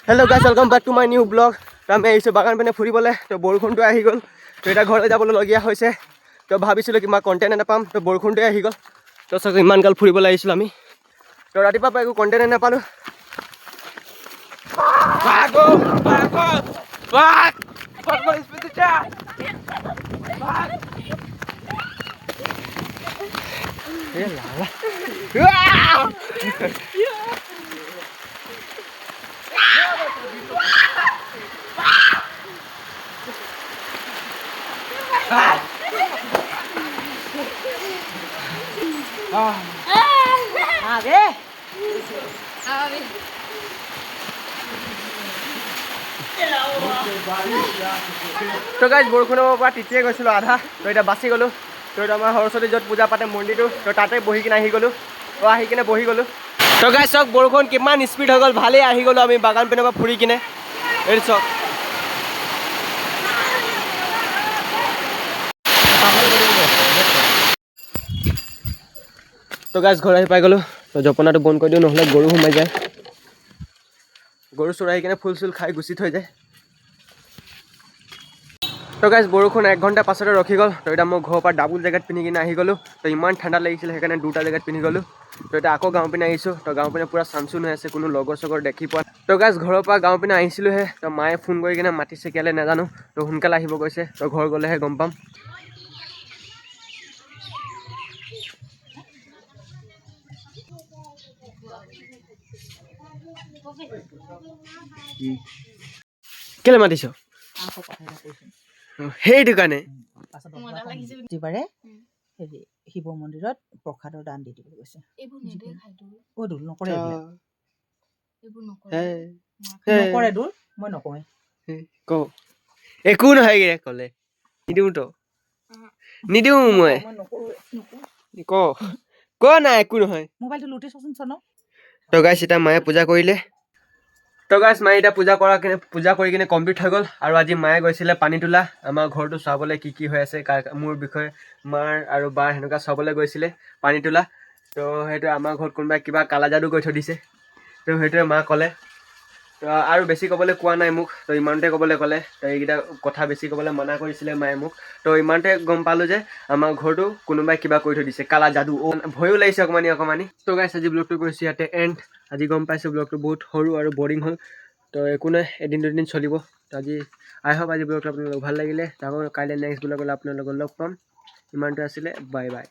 Hello guys, welcome back to my new vlog. আমি আহিছোঁ বাগান পিনে ফুৰিবলৈ। তো বৰষুণটো আহি গ'ল। তো এটা ঘৰলৈ যাবলগীয়া হৈছে। তো ভাবিছিলোঁ কি মই কণ্টেণ্ট নাপাম। তো বৰষুণটোৱে আহি গ'ল। তো চাওক ইমান গাল ফুৰিবলৈ আহিছিলোঁ আমি। তো ৰাতিপুৱা পৰা একো কণ্টেণ্ট নাপালোঁ। তো গাইজ বৰষুণৰ পৰা তিতিয়ে গৈছিলোঁ আধা। তো এতিয়া বাচি গ'লোঁ। তো এতিয়া আমাৰ সৰস্বতী য'ত পূজা পাতে মন্দিৰটো, তো তাতে বহি কিনে আহি গ'লোঁ। তো আহি কিনে বহি গ'লোঁ। তো গাইজ চাওক বৰষুণ কিমান স্পীড হৈ গ'ল। ভালেই আহি গ'লোঁ আমি বাগান পিনৰ পৰা ফুৰি কিনে। এই চাওক তো গাইজ ঘৰ আহি পাই গ'লোঁ। তো জপনাটো বন্ধ কৰি দিওঁ, নহ'লে গৰু সোমাই যায়। গৰু চৰাই আহি কিনে ফুল চুল খাই গুচি থৈ যায়। তো গাইজ বৰষুণ 1 ঘণ্টা পাছতে ৰখি গ'ল। তো এতিয়া মই ঘৰৰ পৰা ডাবুল জেকেট পিন্ধি কিনে আহি গ'লোঁ। তো ইমান ঠাণ্ডা লাগিছিলে সেইকাৰণে 2টা জেকেট পিন্ধি গ'লোঁ। তো এতিয়া আকৌ গাঁও পিনে আহিছোঁ। তো গাঁও পিনে পূৰা চানচুন হৈ আছে, কোনো লগৰ চগৰ দেখি পোৱা। তো গাইজ ঘৰৰ পৰা গাঁও পিনে আহিছিলোঁহে। তো মায়ে ফোন কৰি কিনে মাতিছে কেলৈ নাজানো। তো সোনকালে আহিব কৈছে। তো ঘৰ গ'লেহে গম পাম। কেলৈ মাতিছ? সেইটো কাৰণে প্ৰতিবাৰে হেৰি শিৱ মন্দিৰত প্ৰসাদৰ দান দি দিবলৈ গৈছে। দোল নকৰে, নকৰে দোল, মই নকওঁৱে। ক একো নহয় ক'লে নিদিওঁ তো নিদিওঁ মই ক নাই একো নহয়। মোবাইলটো লুটি চোন চন। তো গাইছ এতিয়া মায়ে পূজা কৰিলে। তো গাইছ মায়ে এতিয়া পূজা কৰি কিনে কমপ্লিট হৈ গ'ল। আৰু আজি মায়ে গৈছিলে পানী তোলা আমাৰ ঘৰটো চাবলৈ কি হৈ আছে মোৰ বিষয়ে মাৰ আৰু বাৰ সেনেকুৱা চাবলৈ গৈছিলে পানী তোলা। তো সেইটো আমাৰ ঘৰত কোনোবাই কিবা কালা যাদু কৰি থৈ দিছে। তো সেইটোৱে মা ক'লে। তো আৰু বেছি ক'বলৈ কোৱা নাই মোক। তো ইমানতে ক'বলৈ ক'লে। তো এইকেইটা কথা বেছি ক'বলৈ মানা কৰিছিলে মায়ে মোক। তো ইমানতে গম পালোঁ যে আমাৰ ঘৰটো কোনোবাই কিবা কৰি থৈ দিছে, কালা যাদু। ভয়ো লাগিছে অকণমানি। তো গাইছ আজি ব্লগটো কৰিছোঁ ইয়াতে এণ্ড। আজি গম পাইছোঁ ব্লগটো বহুত সৰু আৰু বৰিং হ'ল। তো একো নাই, এদিন দুদিন চলিব। তো আজি আই হোপ আজি ব্লগটো আপোনালোকক ভাল লাগিলে। আকৌ কাইলৈ নেক্সট ব্লগলৈ আপোনালোকক লগ পাম। ইমানটো আছিলে, বাই বাই।